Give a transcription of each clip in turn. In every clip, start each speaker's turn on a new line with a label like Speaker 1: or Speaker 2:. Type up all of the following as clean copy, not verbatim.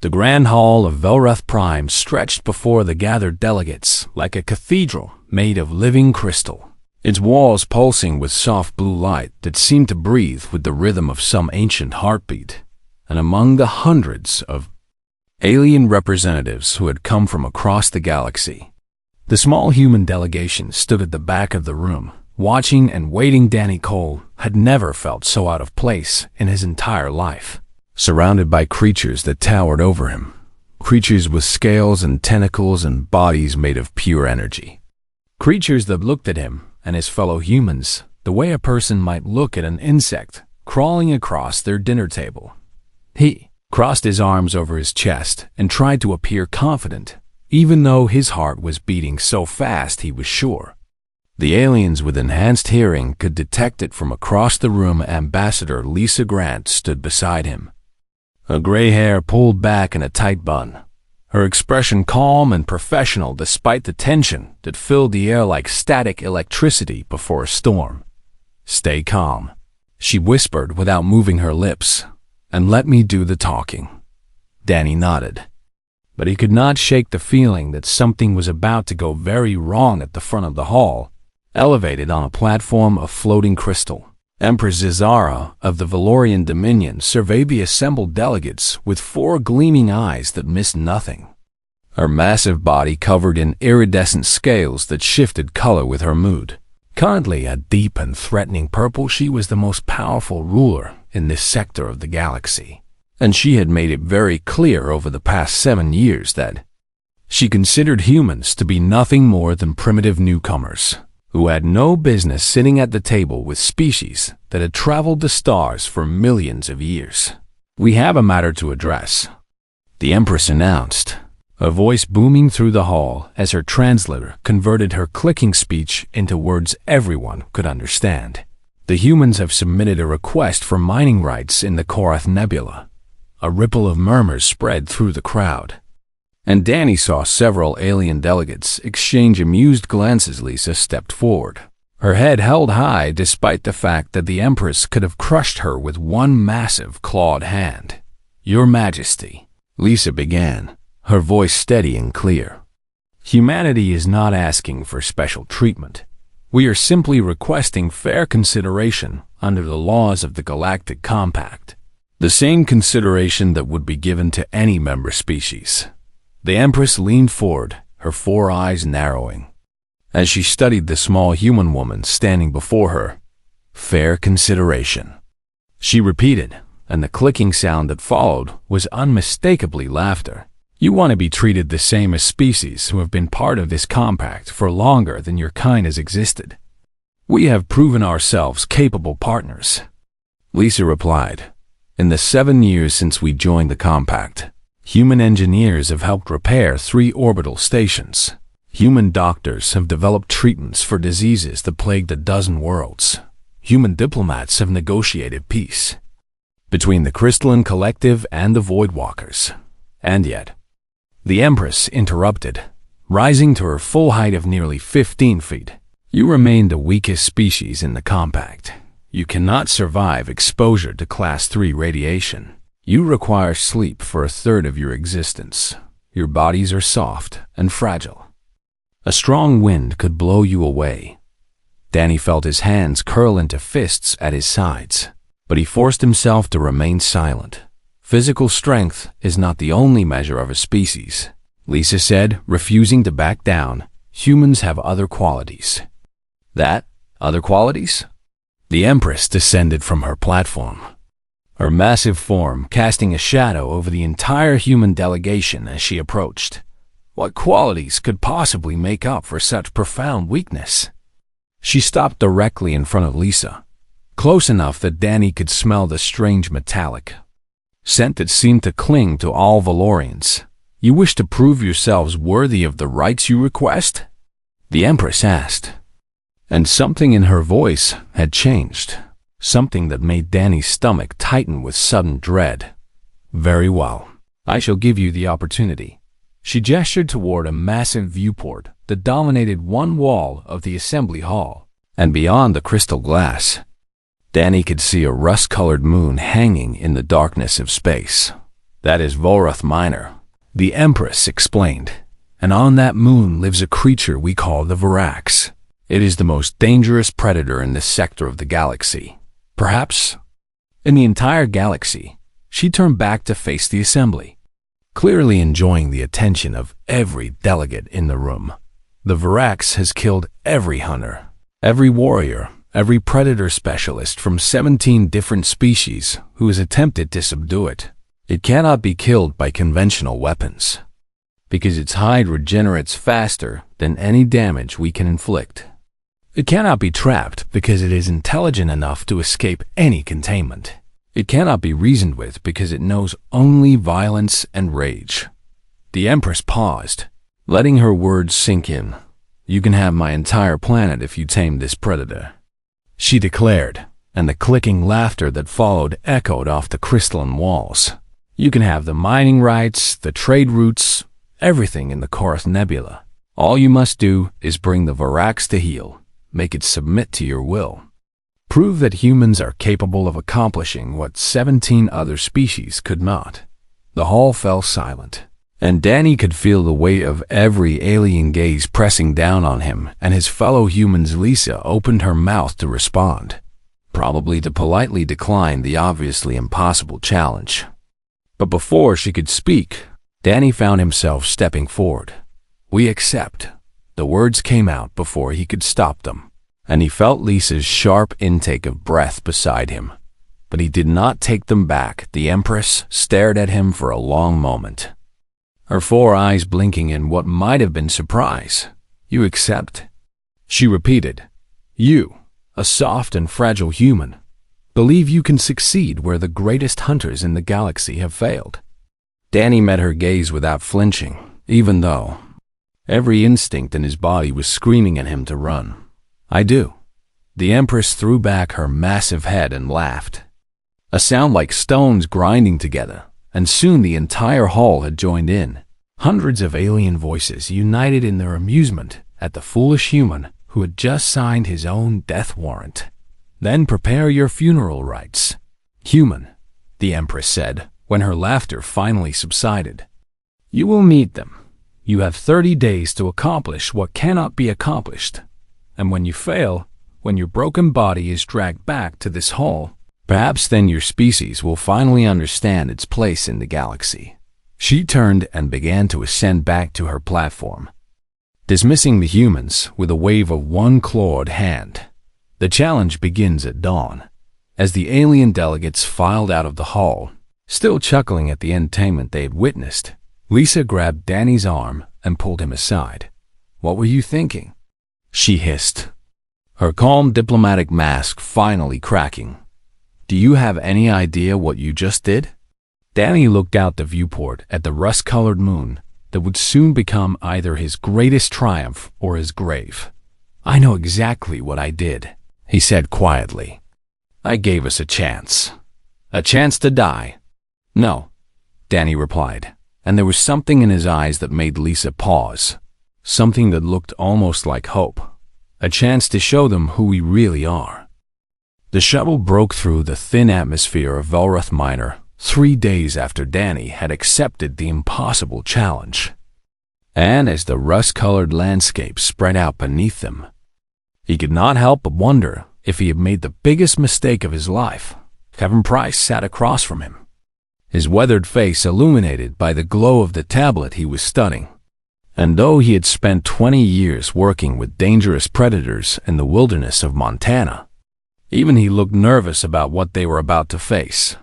Speaker 1: The grand hall of Velreth Prime stretched before the gathered delegates like a cathedral made of living crystal, its walls pulsing with soft blue light that seemed to breathe with the rhythm of some ancient heartbeat. And among the hundreds of alien representatives who had come from across the galaxy, the small human delegation stood at the back of the room, watching and waiting. Danny Cole had never felt so out of place in his entire life. Surrounded by creatures that towered over him, creatures with scales and tentacles and bodies made of pure energy. Creatures that looked at him and his fellow humans the way a person might look at an insect crawling across their dinner table. He crossed his arms over his chest and tried to appear confident, even though his heart was beating so fast he was sure. The aliens with enhanced hearing could detect it from across the room. Ambassador Lisa Grant stood beside him, her gray hair pulled back in a tight bun, her expression calm and professional despite the tension that filled the air like static electricity before a storm. "Stay calm," she whispered without moving her lips, "and let me do the talking." Danny nodded, but he could not shake the feeling that something was about to go very wrong at the front of the hall. Elevated on a platform of floating crystal, Empress Zizara of the Valorian Dominion surveyed the assembled delegates with 4 gleaming eyes that missed nothing. Her massive body covered in iridescent scales that shifted color with her mood. Currently a deep and threatening purple, she was the most powerful ruler in this sector of the galaxy, and she had made it very clear over the past 7 years that she considered humans to be nothing more than primitive newcomers who had no business sitting at the table with species that had traveled the stars for millions of years. "We have a matter to address," the Empress announced, a voice booming through the hall as her translator converted her clicking speech into words everyone could understand. "The humans have submitted a request for mining rights in the Korath Nebula." A ripple of murmurs spread through the crowd, and Danny saw several alien delegates exchange amused glances. Lisa stepped forward, her head held high despite the fact that the Empress could have crushed her with one massive clawed hand. "Your Majesty," Lisa began, her voice steady and clear, "humanity is not asking for special treatment. We are simply requesting fair consideration under the laws of the Galactic Compact, the same consideration that would be given to any member species." The Empress leaned forward, her 4 eyes narrowing, as she studied the small human woman standing before her. "Fair consideration," she repeated, and the clicking sound that followed was unmistakably laughter. "You want to be treated the same as species who have been part of this compact for longer than your kind has existed. We have proven ourselves capable partners," Lisa replied. "In the 7 years since we joined the compact, human engineers have helped repair 3 orbital stations. Human doctors have developed treatments for diseases that plagued a dozen worlds. Human diplomats have negotiated peace between the Crystalline Collective and the Voidwalkers. And yet," the Empress interrupted, rising to her full height of nearly 15 feet, "you remain the weakest species in the compact. You cannot survive exposure to Class 3 radiation. You require sleep for 1/3 of your existence. Your bodies are soft and fragile. A strong wind could blow you away." Danny felt his hands curl into fists at his sides, but he forced himself to remain silent. "Physical strength is not the only measure of a species," Lisa said, refusing to back down. "Humans have other qualities." "That? Other qualities?" The Empress descended from her platform, her massive form casting a shadow over the entire human delegation as she approached. What qualities could possibly make up for such profound weakness? She stopped directly in front of Lisa, close enough that Danny could smell the strange metallic scent that seemed to cling to all Valorians. "You wish to prove yourselves worthy of the rights you request?" the Empress asked, and something in her voice had changed. Something that made Danny's stomach tighten with sudden dread. "Very well. I shall give you the opportunity." She gestured toward a massive viewport that dominated one wall of the assembly hall, and beyond the crystal glass, Danny could see a rust-colored moon hanging in the darkness of space. That is Volrath Minor, the Empress explained. And on that moon lives a creature we call the Varax. It is the most dangerous predator in this sector of the galaxy. Perhaps in the entire galaxy. She turned back to face the assembly, clearly enjoying the attention of every delegate in the room. The Varax has killed every hunter, every warrior, every predator specialist from 17 different species who has attempted to subdue it. It cannot be killed by conventional weapons, because its hide regenerates faster than any damage we can inflict. It cannot be trapped because it is intelligent enough to escape any containment. It cannot be reasoned with because it knows only violence and rage. The Empress paused, letting her words sink in. You can have my entire planet if you tame this predator, she declared, and the clicking laughter that followed echoed off the crystalline walls. You can have the mining rights, the trade routes, everything in the Korath Nebula. All you must do is bring the Varax to heel, make it submit to your will. Prove that humans are capable of accomplishing what 17 other species could not. The hall fell silent, and Danny could feel the weight of every alien gaze pressing down on him, and his fellow humans. Lisa opened her mouth to respond, probably to politely decline the obviously impossible challenge. But before she could speak, Danny found himself stepping forward. We accept. The words came out before he could stop them, and he felt Lisa's sharp intake of breath beside him. But he did not take them back. The Empress stared at him for a long moment, her 4 eyes blinking in what might have been surprise. You accept? She repeated. You, a soft and fragile human, believe you can succeed where the greatest hunters in the galaxy have failed. Danny met her gaze without flinching, even though every instinct in his body was screaming at him to run. I do. The Empress threw back her massive head and laughed, a sound like stones grinding together, and soon the entire hall had joined in. Hundreds of alien voices united in their amusement at the foolish human who had just signed his own death warrant. Then prepare your funeral rites, human, the Empress said when her laughter finally subsided. You will meet them. You have 30 days to accomplish what cannot be accomplished. And when you fail, when your broken body is dragged back to this hall, perhaps then your species will finally understand its place in the galaxy. She turned and began to ascend back to her platform, dismissing the humans with a wave of one clawed hand. The challenge begins at dawn. As the alien delegates filed out of the hall, still chuckling at the entertainment they had witnessed, Lisa grabbed Danny's arm and pulled him aside. What were you thinking? She hissed, her calm diplomatic mask finally cracking. Do you have any idea what you just did? Danny looked out the viewport at the rust-colored moon that would soon become either his greatest triumph or his grave. I know exactly what I did, he said quietly. I gave us a chance to die. No, Danny replied, and there was something in his eyes that made Lisa pause, something that looked almost like hope, a chance to show them who we really are. The shuttle broke through the thin atmosphere of Volrath Minor 3 days after Danny had accepted the impossible challenge, and as the rust-colored landscape spread out beneath them, he could not help but wonder if he had made the biggest mistake of his life. Kevin Price sat across from him, his weathered face illuminated by the glow of the tablet he was studying. And though he had spent 20 years working with dangerous predators in the wilderness of Montana, even he looked nervous about what they were about to face.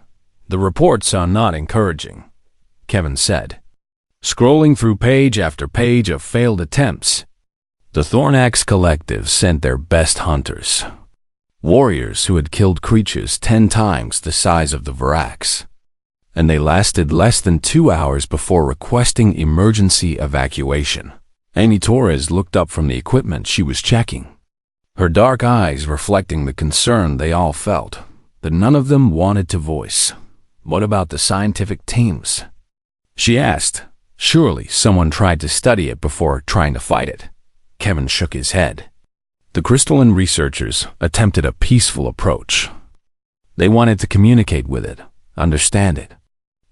Speaker 1: The reports are not encouraging, Kevin said, scrolling through page after page of failed attempts. The Thornax Collective sent their best hunters, warriors who had killed creatures 10 times the size of the Varax, and they lasted less than 2 hours before requesting emergency evacuation. Amy Torres looked up from the equipment she was checking, her dark eyes reflecting the concern they all felt, that none of them wanted to voice. What about the scientific teams? She asked. Surely someone tried to study it before trying to fight it. Kevin shook his head. The crystalline researchers attempted a peaceful approach. They wanted to communicate with it, understand it.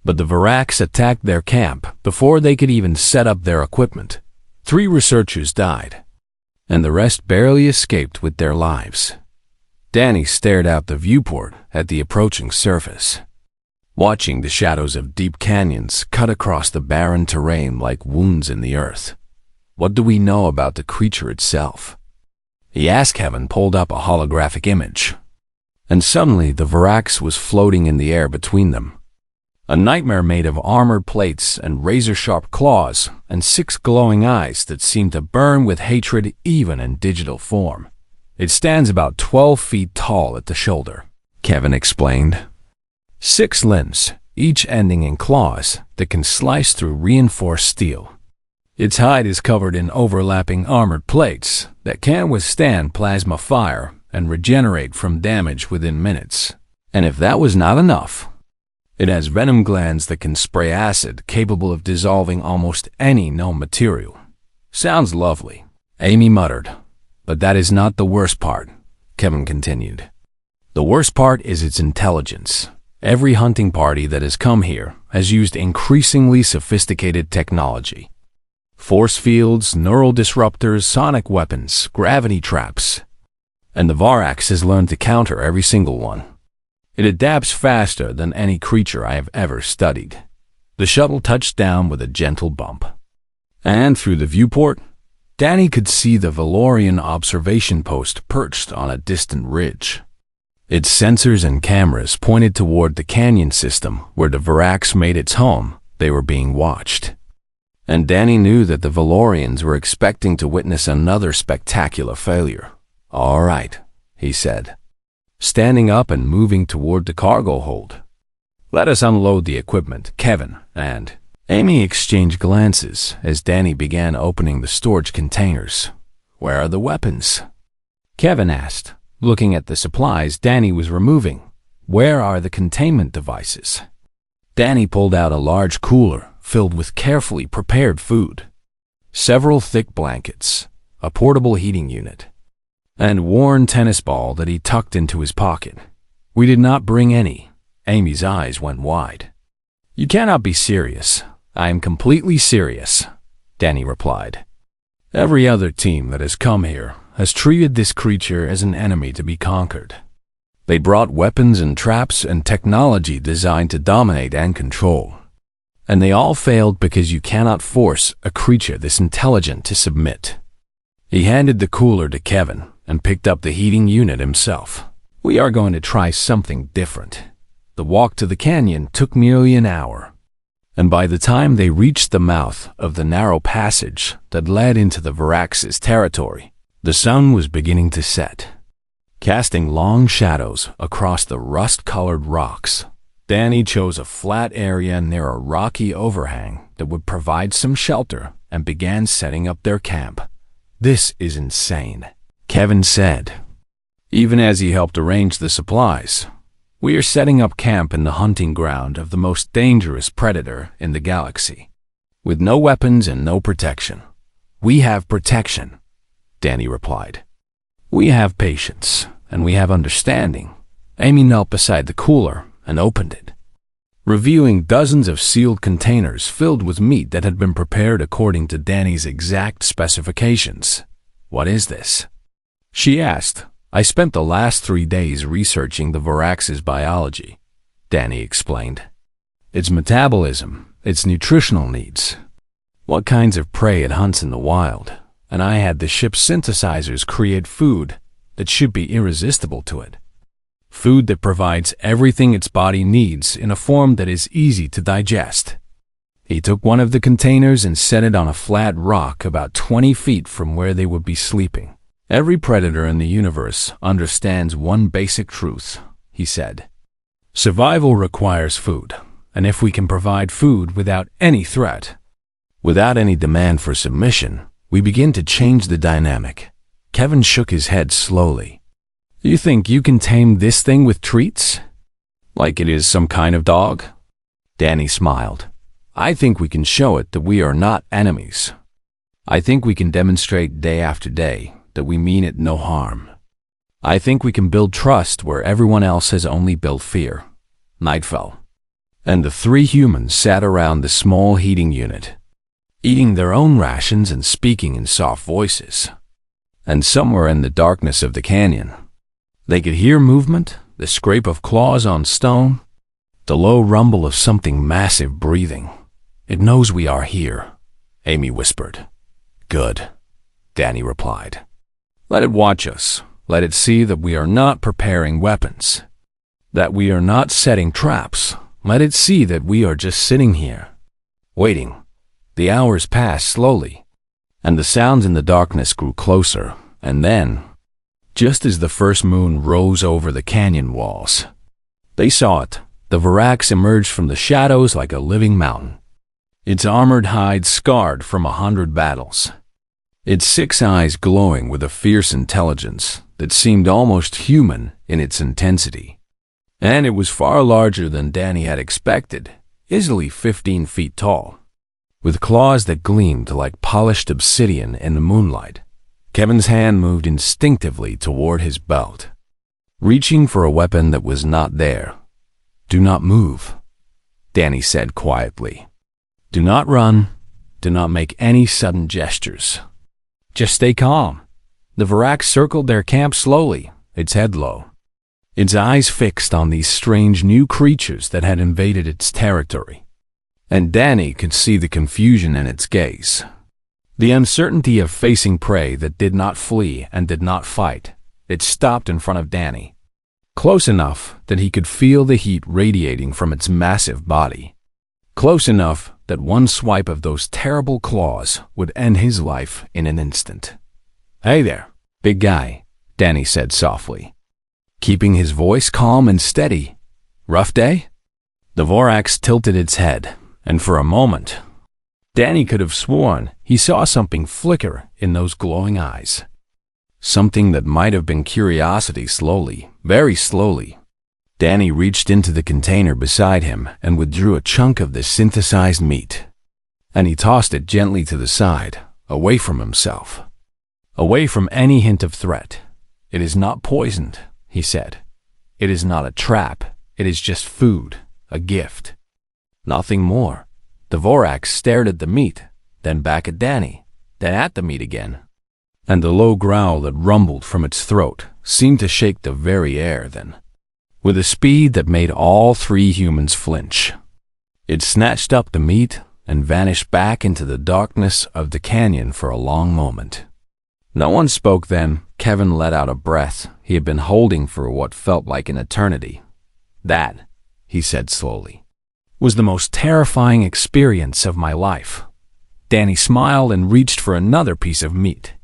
Speaker 1: But the Varax attacked their camp before they could even set up their equipment. 3 researchers died, and the rest barely escaped with their lives. Danny stared out the viewport at the approaching surface, watching the shadows of deep canyons cut across the barren terrain like wounds in the earth. What do we know about the creature itself? He asked. Kevin pulled up a holographic image, and suddenly the Varax was floating in the air between them. A nightmare made of armored plates and razor-sharp claws and 6 glowing eyes that seemed to burn with hatred even in digital form. It stands about 12 feet tall at the shoulder, Kevin explained. 6 limbs, each ending in claws that can slice through reinforced steel. Its hide is covered in overlapping armored plates that can withstand plasma fire and regenerate from damage within minutes. And if that was not enough, it has venom glands that can spray acid capable of dissolving almost any known material. Sounds lovely, Amy muttered. But that is not the worst part, Kevin continued. The worst part is its intelligence. Every hunting party that has come here has used increasingly sophisticated technology. Force fields, neural disruptors, sonic weapons, gravity traps. And the Varax has learned to counter every single one. It adapts faster than any creature I have ever studied. The shuttle touched down with a gentle bump. And through the viewport, Danny could see the Valorian observation post perched on a distant ridge. Its sensors and cameras pointed toward the canyon system where the Varax made its home. They were being watched. And Danny knew that the Valorians were expecting to witness another spectacular failure. "All right," he said, standing up and moving toward the cargo hold. "Let us unload the equipment." Kevin and Amy exchanged glances as Danny began opening the storage containers. "Where are the weapons?" Kevin asked, looking at the supplies Danny was removing. "Where are the containment devices?" Danny pulled out a large cooler filled with carefully prepared food, several thick blankets, a portable heating unit, and worn tennis ball that he tucked into his pocket. "We did not bring any." Amy's eyes went wide. "You cannot be serious." "I am completely serious," Danny replied. "Every other team that has come here has treated this creature as an enemy to be conquered. They brought weapons and traps and technology designed to dominate and control. And they all failed because you cannot force a creature this intelligent to submit." He handed the cooler to Kevin and picked up the heating unit himself. "We are going to try something different." The walk to the canyon took nearly an hour, and by the time they reached the mouth of the narrow passage that led into the Varax's territory, the sun was beginning to set, casting long shadows across the rust-colored rocks. Danny chose a flat area near a rocky overhang that would provide some shelter and began setting up their camp. "This is insane," Kevin said, even as he helped arrange the supplies. "We are setting up camp in the hunting ground of the most dangerous predator in the galaxy, with no weapons and no protection." "We have protection," Danny replied. "We have patience, and we have understanding." Amy knelt beside the cooler and opened it, revealing dozens of sealed containers filled with meat that had been prepared according to Danny's exact specifications. "What is this?" she asked. "I spent the last 3 days researching the Varax's biology," Danny explained. "Its metabolism, its nutritional needs, what kinds of prey it hunts in the wild, and I had the ship's synthesizers create food that should be irresistible to it. Food that provides everything its body needs in a form that is easy to digest." He took one of the containers and set it on a flat rock about 20 feet from where they would be sleeping. "Every predator in the universe understands one basic truth," he said. "Survival requires food, and if we can provide food without any threat, without any demand for submission, we begin to change the dynamic." Kevin shook his head slowly. "You think you can tame this thing with treats? Like it is some kind of dog?" Danny smiled. "I think we can show it that we are not enemies. I think we can demonstrate day after day that we mean it no harm. I think we can build trust where everyone else has only built fear." Night fell, and the three humans sat around the small heating unit, eating their own rations and speaking in soft voices. And somewhere in the darkness of the canyon, they could hear movement, the scrape of claws on stone, the low rumble of something massive breathing. "It knows we are here," Amy whispered. "Good," Danny replied. "Let it watch us. Let it see that we are not preparing weapons, that we are not setting traps. Let it see that we are just sitting here, waiting." The hours passed slowly, and the sounds in the darkness grew closer, and then, just as the first moon rose over the canyon walls, they saw it. The Varax emerged from the shadows like a living mountain, its armored hide scarred from 100 battles, its 6 eyes glowing with a fierce intelligence that seemed almost human in its intensity. And it was far larger than Danny had expected, easily 15 feet tall, with claws that gleamed like polished obsidian in the moonlight. Kevin's hand moved instinctively toward his belt, reaching for a weapon that was not there. "Do not move," Danny said quietly. "Do not run. Do not make any sudden gestures. Just stay calm." The Varax circled their camp slowly, its head low, its eyes fixed on these strange new creatures that had invaded its territory. And Danny could see the confusion in its gaze, the uncertainty of facing prey that did not flee and did not fight. It stopped in front of Danny, close enough that he could feel the heat radiating from its massive body, close enough that one swipe of those terrible claws would end his life in an instant. "Hey there, big guy," Danny said softly, keeping his voice calm and steady. "Rough day?" The Varax tilted its head, and for a moment, Danny could have sworn he saw something flicker in those glowing eyes. Something that might have been curiosity. Slowly, very slowly, Danny reached into the container beside him and withdrew a chunk of the synthesized meat. And he tossed it gently to the side, away from himself, away from any hint of threat. "It is not poisoned," he said. "It is not a trap. It is just food, a gift. Nothing more." The Varax stared at the meat, then back at Danny, then at the meat again. And the low growl that rumbled from its throat seemed to shake the very air then, with a speed that made all three humans flinch. It snatched up the meat and vanished back into the darkness of the canyon for a long moment. No one spoke then. Kevin let out a breath he had been holding for what felt like an eternity. "That," he said slowly, "was the most terrifying experience of my life." Danny smiled and reached for another piece of meat,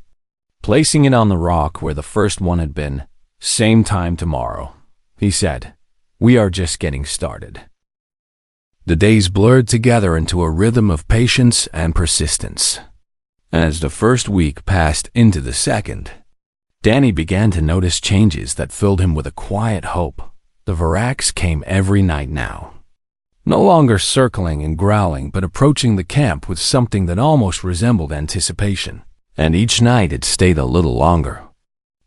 Speaker 1: placing it on the rock where the first one had been. "Same time tomorrow," he said. "We are just getting started." The days blurred together into a rhythm of patience and persistence. As the first week passed into the second, Danny began to notice changes that filled him with a quiet hope. The Varax came every night now, no longer circling and growling, but approaching the camp with something that almost resembled anticipation. And each night it stayed a little longer,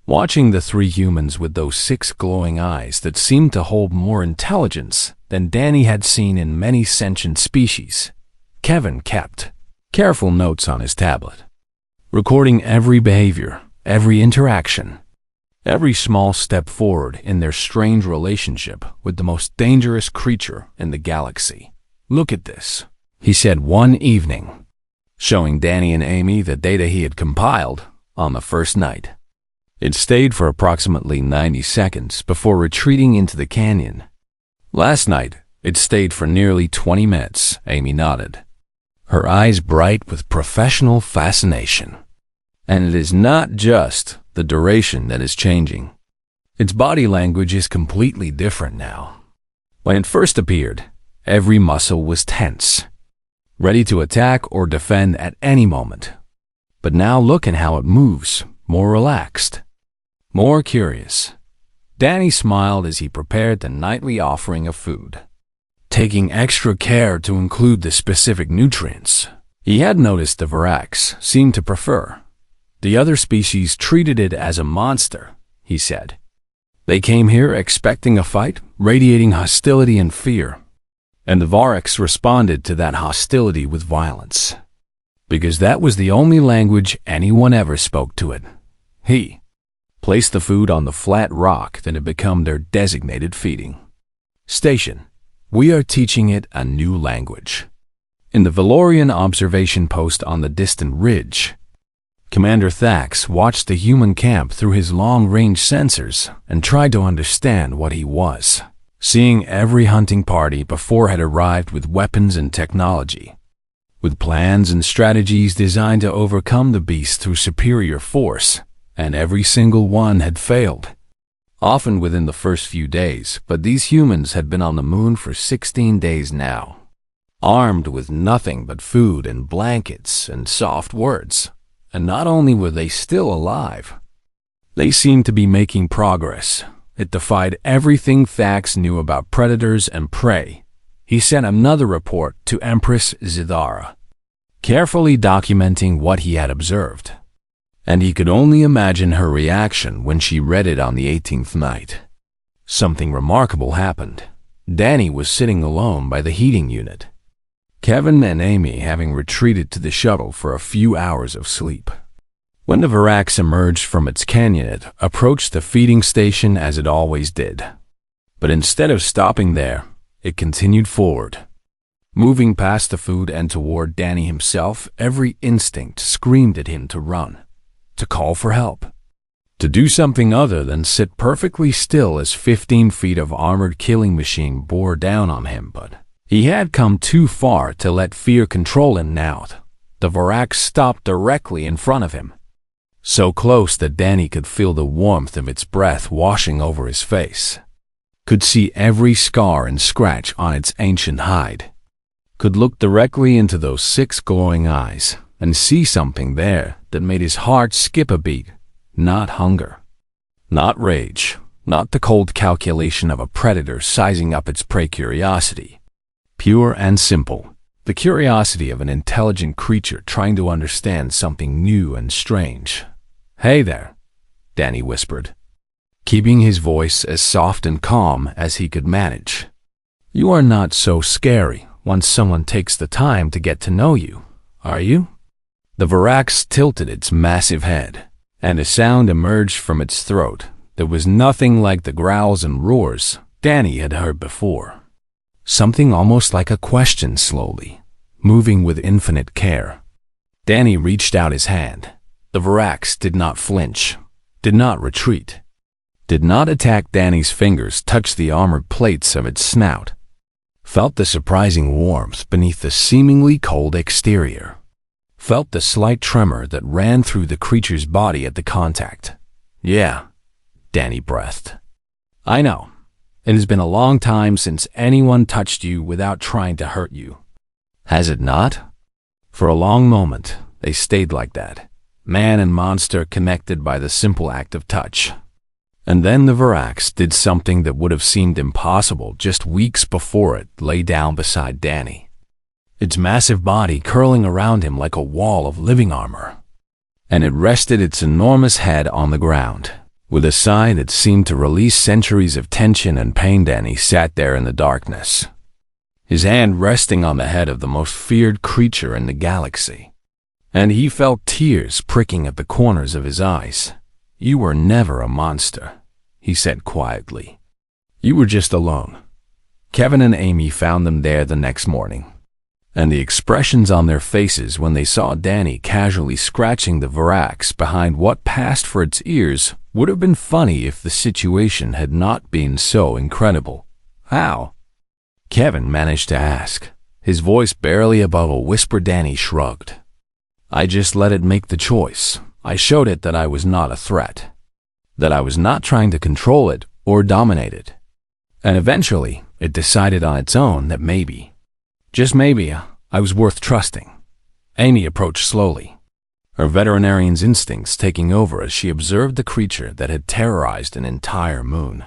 Speaker 1: watching the three humans with those 6 glowing eyes that seemed to hold more intelligence than Danny had seen in many sentient species. Kevin kept careful notes on his tablet, recording every behavior, every interaction, every small step forward in their strange relationship with the most dangerous creature in the galaxy. "Look at this," he said one evening, showing Danny and Amy the data he had compiled on the first night. It stayed for approximately 90 seconds before retreating into the canyon. "Last night, it stayed for nearly 20 minutes, Amy nodded, her eyes bright with professional fascination. "And it is not just the duration that is changing. Its body language is completely different now. When it first appeared, every muscle was tense, ready to attack or defend at any moment. But now look at how it moves, more relaxed, more curious." Danny smiled as he prepared the nightly offering of food, taking extra care to include the specific nutrients he had noticed the Varax seemed to prefer. "The other species treated it as a monster," he said. "They came here expecting a fight, radiating hostility and fear. And the Varrox responded to that hostility with violence, because that was the only language anyone ever spoke to it. He placed the food on the flat rock that had become their designated feeding station. We are teaching it a new language. In the Valorian observation post on the distant ridge, Commander Thax watched the human camp through his long-range sensors and tried to understand what he was seeing. Every hunting party before had arrived with weapons and technology, with plans and strategies designed to overcome the beast through superior force, and every single one had failed, often within the first few days. But these humans had been on the moon for 16 days now, armed with nothing but food and blankets and soft words. And not only were they still alive, they seemed to be making progress. It defied everything Thax knew about predators and prey. He sent another report to Empress Zidara, carefully documenting what he had observed. And he could only imagine her reaction when she read it on the 18th night. Something remarkable happened. Danny was sitting alone by the heating unit, Kevin and Amy having retreated to the shuttle for a few hours of sleep. When the Varrox emerged from its canyon, it approached the feeding station as it always did. But instead of stopping there, it continued forward, moving past the food and toward Danny himself. Every instinct screamed at him to run, to call for help, to do something other than sit perfectly still as 15 feet of armored killing machine bore down on him. But he had come too far to let fear control him now. The Varrox stopped directly in front of him, so close that Danny could feel the warmth of its breath washing over his face, could see every scar and scratch on its ancient hide, could look directly into those 6 glowing eyes and see something there that made his heart skip a beat. Not hunger, not rage, not the cold calculation of a predator sizing up its prey. Curiosity, pure and simple, the curiosity of an intelligent creature trying to understand something new and strange. "Hey there," Danny whispered, keeping his voice as soft and calm as he could manage. "You are not so scary once someone takes the time to get to know you, are you?" The Varrox tilted its massive head, and a sound emerged from its throat that was nothing like the growls and roars Danny had heard before. Something almost like a question, slowly, moving with infinite care. Danny reached out his hand. The Varrox did not flinch, did not retreat, did not attack. Danny's fingers touched the armored plates of its snout, felt the surprising warmth beneath the seemingly cold exterior, felt the slight tremor that ran through the creature's body at the contact. "Yeah," Danny breathed. "I know. It has been a long time since anyone touched you without trying to hurt you. Has it not?" For a long moment, they stayed like that, man and monster connected by the simple act of touch. And then the Varrox did something that would have seemed impossible just weeks before. It lay down beside Danny, its massive body curling around him like a wall of living armor. And it rested its enormous head on the ground. With a sigh that seemed to release centuries of tension and pain, Danny sat there in the darkness, his hand resting on the head of the most feared creature in the galaxy. And he felt tears pricking at the corners of his eyes. "You were never a monster," he said quietly. "You were just alone." Kevin and Amy found them there the next morning, and the expressions on their faces when they saw Danny casually scratching the Varrox behind what passed for its ears would have been funny if the situation had not been so incredible. "How?" Kevin managed to ask, his voice barely above a whisper. Danny shrugged. "I just let it make the choice. I showed it that I was not a threat, that I was not trying to control it or dominate it. And eventually, it decided on its own that maybe, just maybe, I was worth trusting." Amy approached slowly, her veterinarian's instincts taking over as she observed the creature that had terrorized an entire moon.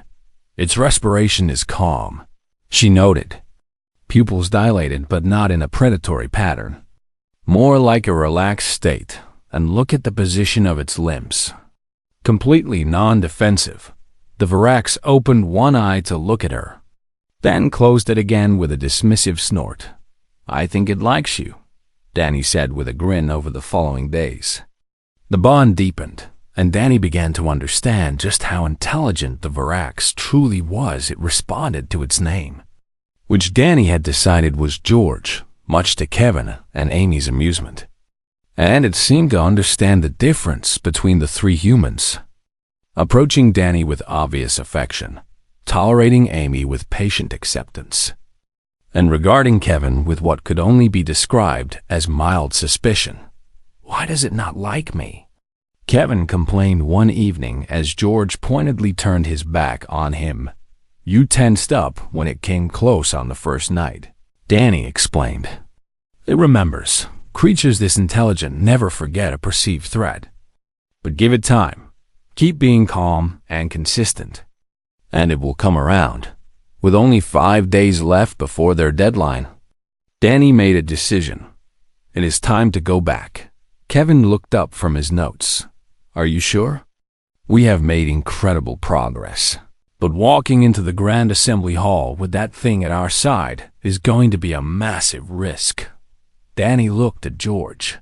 Speaker 1: "Its respiration is calm," she noted, pupils dilated but not in a predatory pattern, more like a relaxed state. And look at the position of its limbs. Completely non-defensive. The Varrox opened one eye to look at her, then closed it again with a dismissive snort. "I think it likes you," Danny said with a grin over the following days. The bond deepened, and Danny began to understand just how intelligent the Varax truly was. It responded to its name, which Danny had decided was George, much to Kevin and Amy's amusement. And it seemed to understand the difference between the three humans, approaching Danny with obvious affection, tolerating Amy with patient acceptance, and regarding Kevin with what could only be described as mild suspicion. "Why does it not like me?" Kevin complained one evening as George pointedly turned his back on him. "You tensed up when it came close on the first night," Danny explained. "It remembers. Creatures this intelligent never forget a perceived threat. But give it time. Keep being calm and consistent, and it will come around." With only 5 days left before their deadline, Danny made a decision. "It is time to go back." Kevin looked up from his notes. "Are you sure?" "We have made incredible progress, but walking into the Grand Assembly Hall with that thing at our side is going to be a massive risk." Danny looked at George,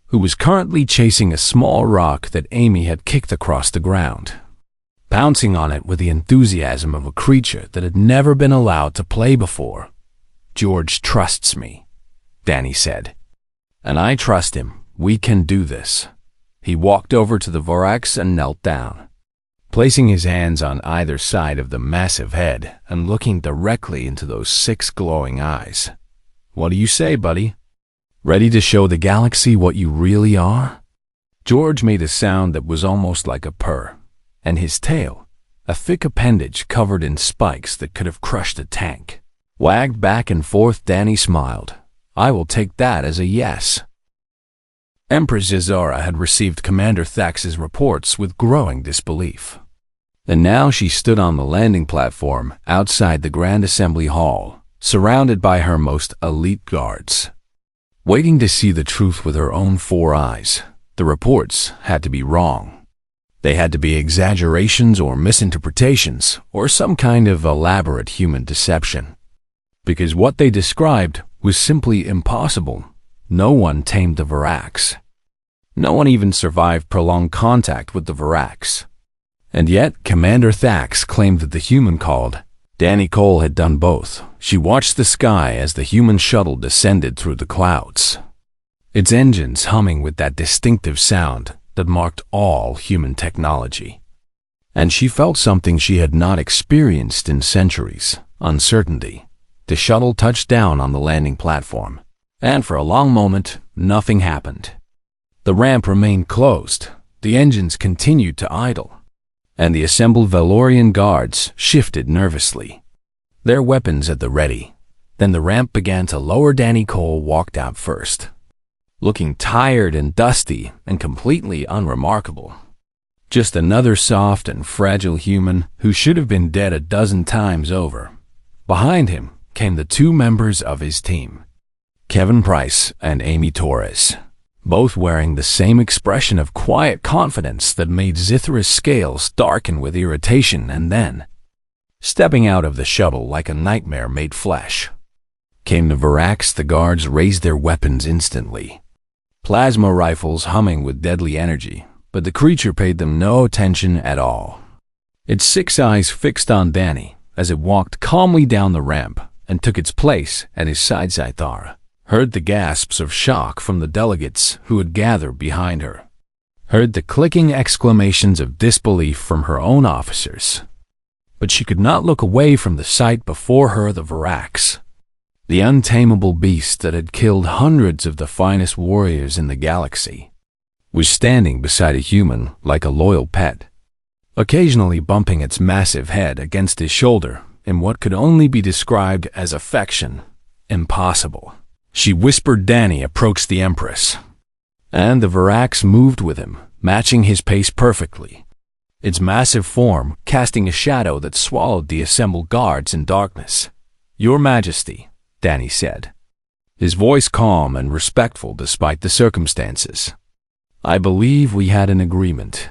Speaker 1: who was currently chasing a small rock that Amy had kicked across the ground, pouncing on it with the enthusiasm of a creature that had never been allowed to play before. "George trusts me," Danny said. "And I trust him. We can do this." He walked over to the Varax and knelt down, placing his hands on either side of the massive head and looking directly into those 6 glowing eyes. "What do you say, buddy? Ready to show the galaxy what you really are?" George made a sound that was almost like a purr, and his tail, a thick appendage covered in spikes that could have crushed a tank, wagged back and forth. Danny smiled. "I will take that as a yes." Empress Zora had received Commander Thax's reports with growing disbelief, and now she stood on the landing platform outside the Grand Assembly Hall, surrounded by her most elite guards, waiting to see the truth with her own 4 eyes. The reports had to be wrong. They had to be exaggerations or misinterpretations or some kind of elaborate human deception, because what they described was simply impossible. No one tamed the Varax. No one even survived prolonged contact with the Varax. And yet, Commander Thax claimed that the human called Danny Cole had done both. She watched the sky as the human shuttle descended through the clouds, its engines humming with that distinctive sound that marked all human technology. And she felt something she had not experienced in centuries: uncertainty. The shuttle touched down on the landing platform, and for a long moment, nothing happened. The ramp remained closed, the engines continued to idle, and the assembled Valorian guards shifted nervously, their weapons at the ready. Then the ramp began to lower. Danny Cole walked out first, looking tired and dusty and completely unremarkable. Just another soft and fragile human who should have been dead a dozen times over. Behind him came the 2 members of his team, Kevin Price and Amy Torres, both wearing the same expression of quiet confidence that made Zithra's scales darken with irritation. And then, stepping out of the shuttle like a nightmare made flesh, came the Varax. The guards raised their weapons instantly, plasma rifles humming with deadly energy, but the creature paid them no attention at all. Its 6 eyes fixed on Danny as it walked calmly down the ramp and took its place at his side. Zithara heard the gasps of shock from the delegates who had gathered behind her, heard the clicking exclamations of disbelief from her own officers. But she could not look away from the sight before her. The Varax, the untamable beast that had killed hundreds of the finest warriors in the galaxy, was standing beside a human like a loyal pet, occasionally bumping its massive head against his shoulder in what could only be described as affection. "Impossible," she whispered. Danny approached the Empress, and the Varax moved with him, matching his pace perfectly, its massive form casting a shadow that swallowed the assembled guards in darkness. "Your Majesty," Danny said, his voice calm and respectful despite the circumstances, "I believe we had an agreement."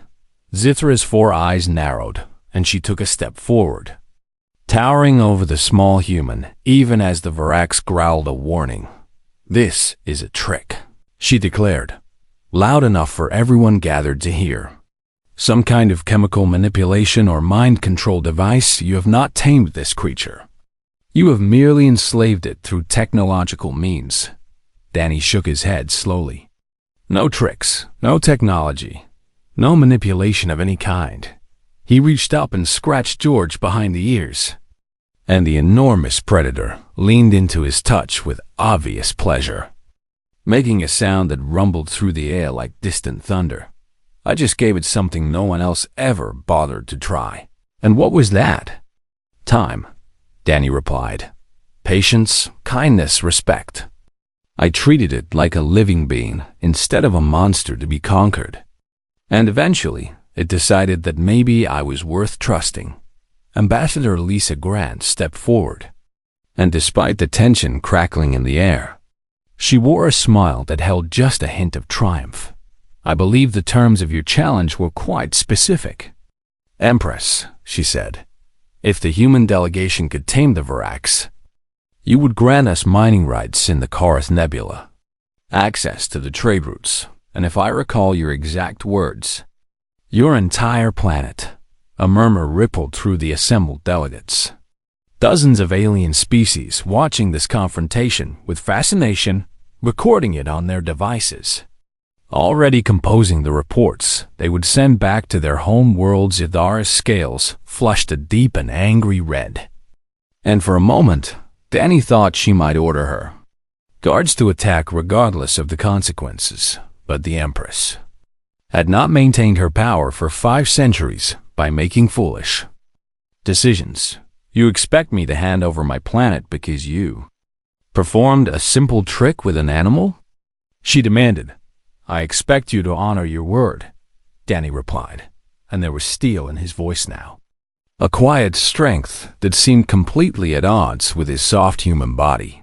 Speaker 1: Zithra's 4 eyes narrowed, and she took a step forward. towering over the small human, even as the Varax growled a warning. "This is a trick," she declared, loud enough for everyone gathered to hear. "Some kind of chemical manipulation or mind control device. You have not tamed this creature. You have merely enslaved it through technological means." Danny shook his head slowly. "No tricks, no technology, no manipulation of any kind." He reached up and scratched George behind the ears, and the enormous predator leaned into his touch with obvious pleasure, making a sound that rumbled through the air like distant thunder. "I just gave it something no one else ever bothered to try." "And what was that?" "Time," Danny replied. "Patience, kindness, respect. I treated it like a living being instead of a monster to be conquered. And eventually, it decided that maybe I was worth trusting." Ambassador Lisa Grant stepped forward, and despite the tension crackling in the air, she wore a smile that held just a hint of triumph. "I believe the terms of your challenge were quite specific." "Empress," she said, "if the human delegation could tame the Varax, you would grant us mining rights in the Korath Nebula, access to the trade routes, and if I recall your exact words, your entire planet." A murmur rippled through the assembled delegates. Dozens of alien species watching this confrontation with fascination, recording it on their devices. Already composing the reports they would send back to their home worlds. Idara's scales flushed a deep and angry red. And for a moment, Danny thought she might order her guards to attack regardless of the consequences. But the Empress had not maintained her power for 5 centuries by making foolish decisions. "You expect me to hand over my planet because you performed a simple trick with an animal?" she demanded. "I expect you to honor your word," Danny replied, and there was steel in his voice now. A quiet strength that seemed completely at odds with his soft human body.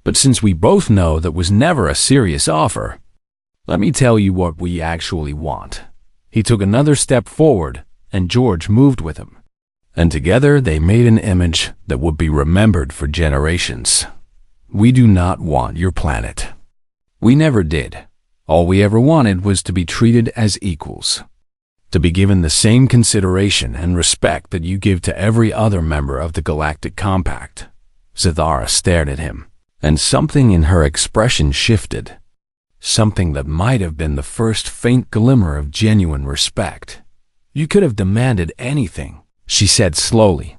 Speaker 1: "But since we both know that was never a serious offer, let me tell you what we actually want." He took another step forward, and George moved with him. And together they made an image that would be remembered for generations. "We do not want your planet. We never did. All we ever wanted was to be treated as equals, to be given the same consideration and respect that you give to every other member of the Galactic Compact." Zithara stared at him, and something in her expression shifted. Something that might have been the first faint glimmer of genuine respect. "You could have demanded anything," she said slowly.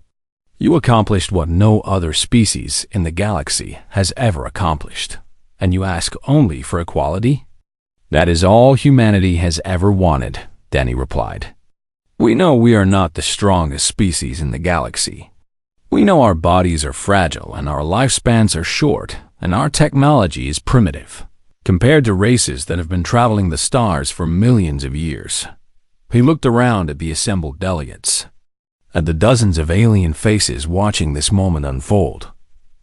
Speaker 1: "You accomplished what no other species in the galaxy has ever accomplished, and you ask only for equality?" "That is all humanity has ever wanted," Danny replied. "We know we are not the strongest species in the galaxy. We know our bodies are fragile and our lifespans are short, and our technology is primitive, compared to races that have been traveling the stars for millions of years." He looked around at the assembled delegates, at the dozens of alien faces watching this moment unfold.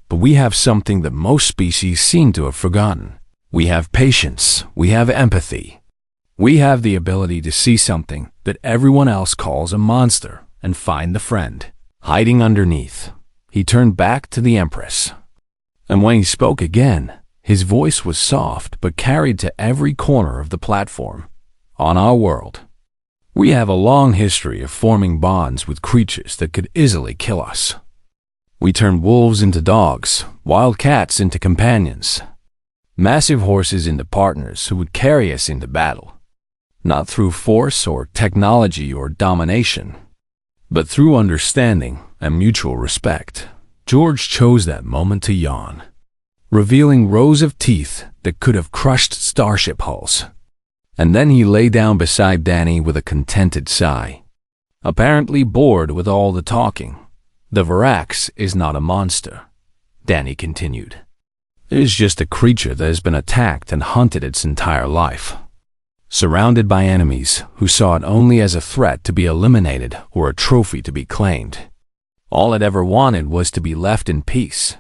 Speaker 1: "But we have something that most species seem to have forgotten. We have patience, we have empathy. We have the ability to see something that everyone else calls a monster and find the friend hiding underneath." He turned back to the Empress, and when he spoke again, his voice was soft but carried to every corner of the platform. "On our world, we have a long history of forming bonds with creatures that could easily kill us. We turned wolves into dogs, wild cats into companions, massive horses into partners who would carry us into battle, not through force or technology or domination, but through understanding and mutual respect." George chose that moment to yawn, revealing rows of teeth that could have crushed starship hulls. And then he lay down beside Danny with a contented sigh. Apparently bored with all the talking. "The Varax is not a monster," Danny continued. "It is just a creature that has been attacked and hunted its entire life, surrounded by enemies who saw it only as a threat to be eliminated or a trophy to be claimed. All it ever wanted was to be left in peace."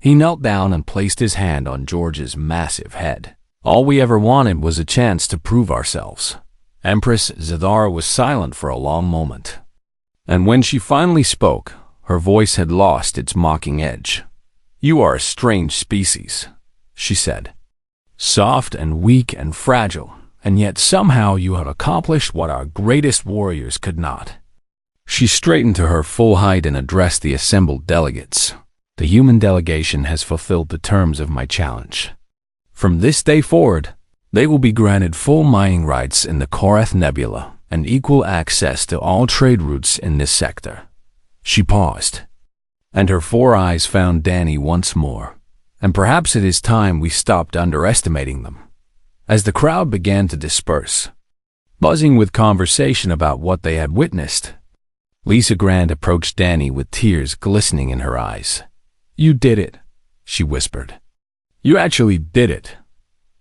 Speaker 1: He knelt down and placed his hand on George's massive head. "All we ever wanted was a chance to prove ourselves." Empress Zithara was silent for a long moment, and when she finally spoke, Her voice had lost its mocking edge. "You are a strange species," she said. "Soft and weak and fragile, and yet somehow you have accomplished what our greatest warriors could not." She straightened to her full height and addressed the assembled delegates. "The human delegation has fulfilled the terms of my challenge. From this day forward, they will be granted full mining rights in the Korath Nebula and equal access to all trade routes in this sector." She paused, and her four eyes found Danny once more. "And perhaps it is time we stopped underestimating them." As the crowd began to disperse, buzzing with conversation about what they had witnessed, Lisa Grant approached Danny with tears glistening in her eyes. "You did it," she whispered. "You actually did it."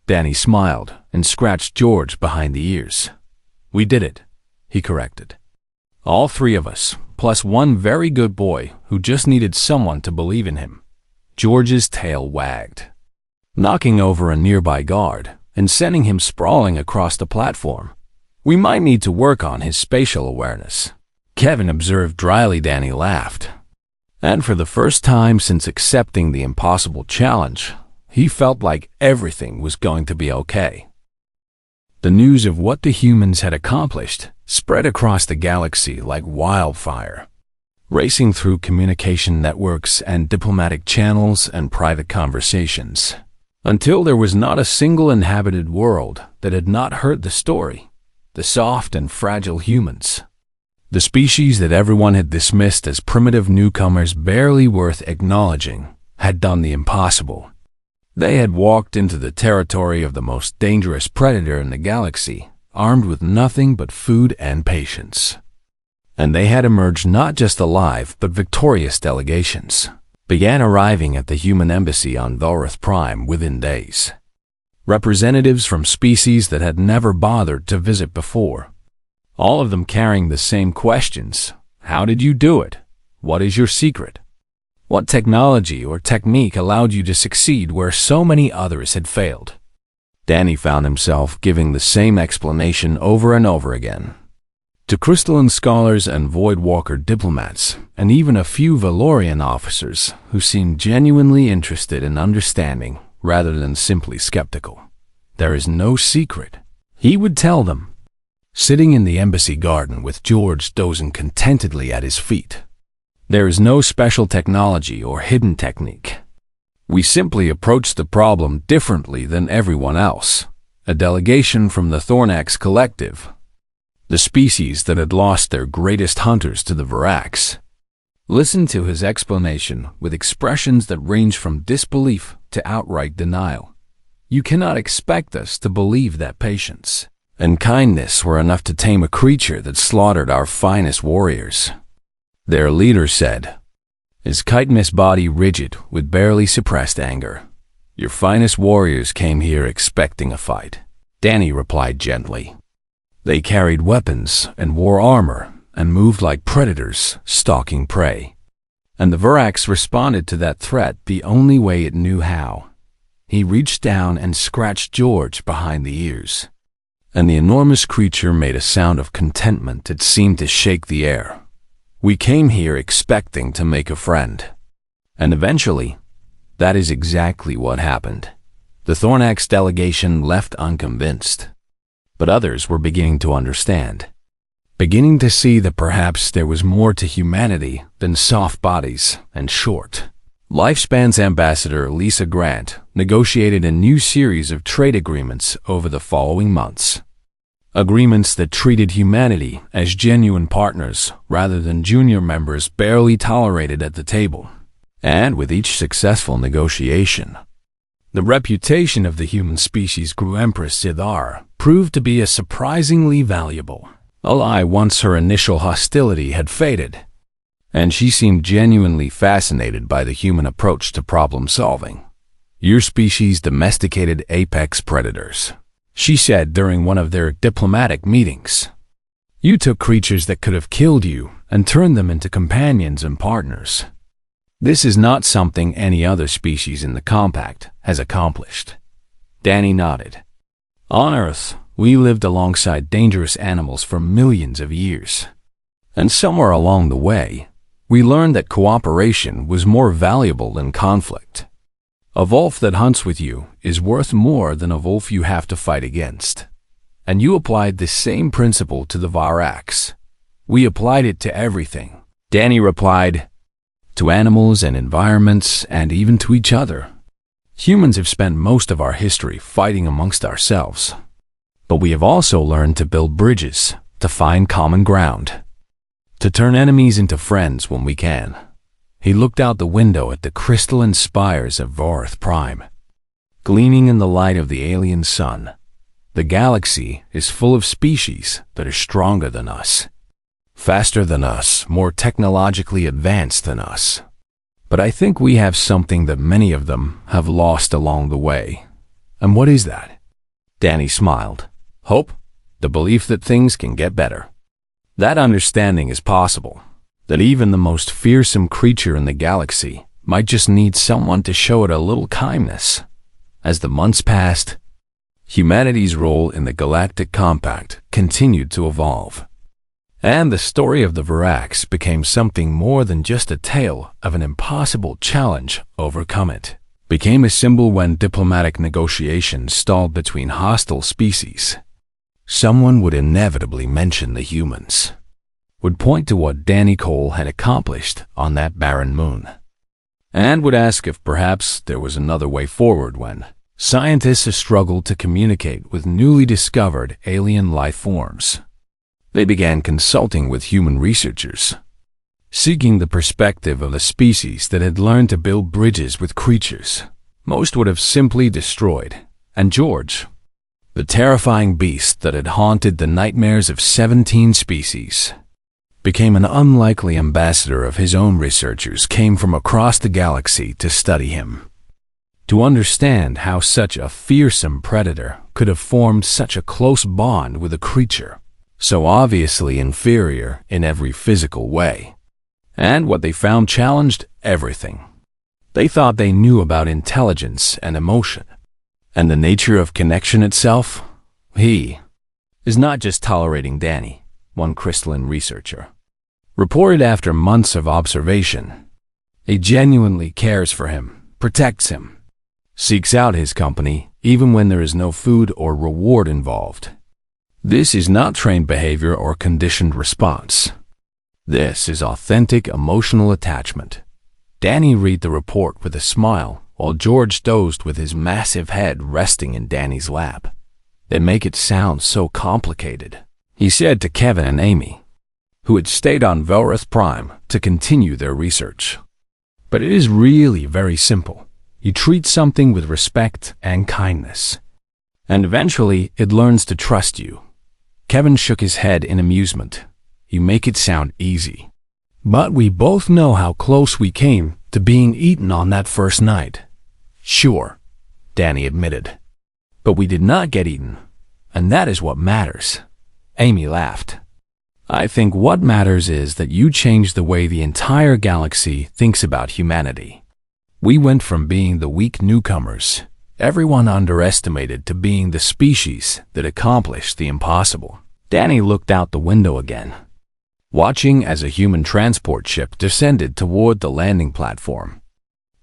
Speaker 1: Danny smiled and scratched George behind the ears. "We did it," he corrected. "All three of us, plus one very good boy who just needed someone to believe in him." George's tail wagged, knocking over a nearby guard and sending him sprawling across the platform. "We might need to work on his spatial awareness," Kevin observed dryly. Danny laughed, and for the first time since accepting the impossible challenge, he felt like everything was going to be okay. The news of what the humans had accomplished spread across the galaxy like wildfire, racing through communication networks and diplomatic channels and private conversations, until there was not a single inhabited world that had not heard the story. The soft and fragile humans, the species that everyone had dismissed as primitive newcomers barely worth acknowledging, had done the impossible. They had walked into the territory of the most dangerous predator in the galaxy, armed with nothing but food and patience. And they had emerged not just alive but victorious. Delegations began arriving at the human embassy on Velroth Prime within days. Representatives from species that had never bothered to visit before, all of them carrying the same questions. How did you do it? What is your secret? What technology or technique allowed you to succeed where so many others had failed? Danny found himself giving the same explanation over and over again, to crystalline scholars and Voidwalker diplomats, and even a few Valorian officers who seemed genuinely interested in understanding rather than simply skeptical. "There is no secret," he would tell them, sitting in the embassy garden with George dozing contentedly at his feet. "There is no special technology or hidden technique. We simply approach the problem differently than everyone else." A delegation from the Thornax Collective, the species that had lost their greatest hunters to the Varax, listened to his explanation with expressions that ranged from disbelief to outright denial. "You cannot expect us to believe that patience and kindness were enough to tame a creature that slaughtered our finest warriors," their leader said, his chitinous body rigid with barely suppressed anger. "Your finest warriors came here expecting a fight," Danny replied gently. "They carried weapons and wore armor and moved like predators stalking prey. And the Varax responded to that threat the only way it knew how." He reached down and scratched George behind the ears, and the enormous creature made a sound of contentment that seemed to shake the air. "We came here expecting to make a friend." And eventually, that is exactly what happened. The Thornax delegation left unconvinced, but others were beginning to understand, beginning to see that perhaps there was more to humanity than soft bodies and short lifespans. Ambassador Lisa Grant negotiated a new series of trade agreements over the following months. Agreements that treated humanity as genuine partners rather than junior members barely tolerated at the table. And with each successful negotiation, the reputation of the human species grew. Empress Sidar proved to be a surprisingly valuable ally once her initial hostility had faded, and she seemed genuinely fascinated by the human approach to problem solving. "Your species domesticated apex predators," she said during one of their diplomatic meetings. "You took creatures that could have killed you and turned them into companions and partners. This is not something any other species in the Compact has accomplished." Danny nodded. "On Earth, we lived alongside dangerous animals for millions of years. And somewhere along the way, We learned that cooperation was more valuable than conflict. A wolf that hunts with you is worth more than a wolf you have to fight against. And you applied this same principle to the Varax. We applied it to everything. Danny replied, to animals and environments and even to each other. Humans have spent most of our history fighting amongst ourselves. But we have also learned to build bridges, to find common ground, to turn enemies into friends when we can. He looked out the window at the crystalline spires of Vorth Prime, gleaming in the light of the alien sun. The galaxy is full of species that are stronger than us, faster than us, more technologically advanced than us. But I think we have something that many of them have lost along the way. And what is that? Danny smiled. Hope, the belief that things can get better. That understanding is possible, that even the most fearsome creature in the galaxy might just need someone to show it a little kindness. As the months passed, humanity's role in the Galactic Compact continued to evolve. And the story of the Varax became something more than just a tale of an impossible challenge overcome. It became a symbol when diplomatic negotiations stalled between hostile species. Someone would inevitably mention the humans, would point to what Danny Cole had accomplished on that barren moon, and would ask if perhaps there was another way forward when scientists struggled to communicate with newly discovered alien life forms. They began consulting with human researchers, seeking the perspective of a species that had learned to build bridges with creatures most would have simply destroyed. And George, the terrifying beast that had haunted the nightmares of 17 species, became an unlikely ambassador of his own. Researchers came from across the galaxy to study him, to understand how such a fearsome predator could have formed such a close bond with a creature so obviously inferior in every physical way. And what they found challenged everything. They thought they knew about intelligence and emotion, and the nature of connection itself. He is not just tolerating Danny, one crystalline researcher reported after months of observation. He genuinely cares for him, protects him, seeks out his company even when there is no food or reward involved. This is not trained behavior or conditioned response. This is authentic emotional attachment. Danny read the report with a smile while George dozed with his massive head resting in Danny's lap. They make it sound so complicated, he said to Kevin and Amy, who had stayed on Velrith Prime to continue their research. But it is really very simple. You treat something with respect and kindness, and eventually it learns to trust you. Kevin shook his head in amusement. You make it sound easy. But we both know how close we came to being eaten on that first night. Sure, Danny admitted. But we did not get eaten, and that is what matters. Amy laughed. I think what matters is that you changed the way the entire galaxy thinks about humanity. We went from being the weak newcomers everyone underestimated to being the species that accomplished the impossible. Danny looked out the window again, watching as a human transport ship descended toward the landing platform,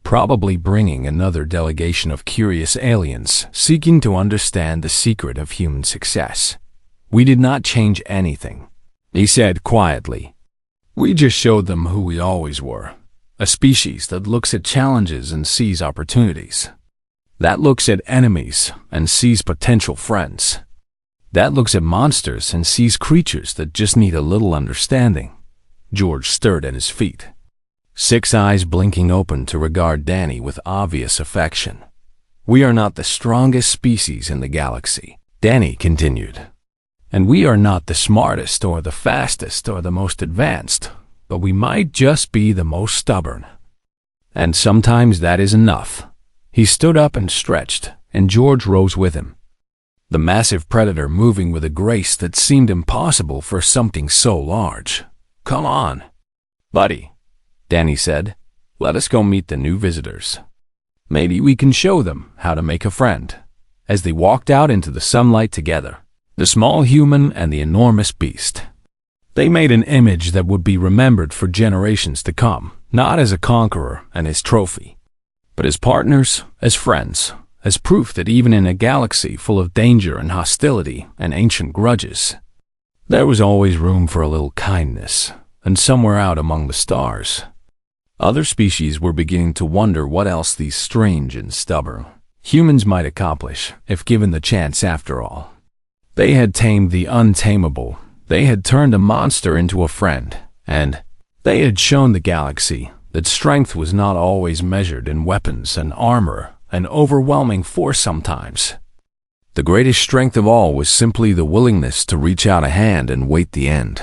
Speaker 1: probably bringing another delegation of curious aliens seeking to understand the secret of human success. We did not change anything, he said quietly. We just showed them who we always were, a species that looks at challenges and sees opportunities, that looks at enemies and sees potential friends, that looks at monsters and sees creatures that just need a little understanding. George stirred at his feet, 6 eyes blinking open to regard Danny with obvious affection. We are not the strongest species in the galaxy, Danny continued. And we are not the smartest or the fastest or the most advanced, but we might just be the most stubborn. And sometimes that is enough. He stood up and stretched, and George rose with him, the massive predator moving with a grace that seemed impossible for something so large. Come on, buddy, Danny said. Let us go meet the new visitors. Maybe we can show them how to make a friend. As they walked out into the sunlight together, the small human and the enormous beast, They made an image that would be remembered for generations to come, not as a conqueror and his trophy, but as partners, as friends, as proof that even in a galaxy full of danger and hostility and ancient grudges, there was always room for a little kindness, and somewhere out among the stars, other species were beginning to wonder what else these strange and stubborn humans might accomplish if given the chance after all. They had tamed the untamable, they had turned a monster into a friend, and they had shown the galaxy that strength was not always measured in weapons and armor and overwhelming force sometimes. The greatest strength of all was simply the willingness to reach out a hand and wait the end.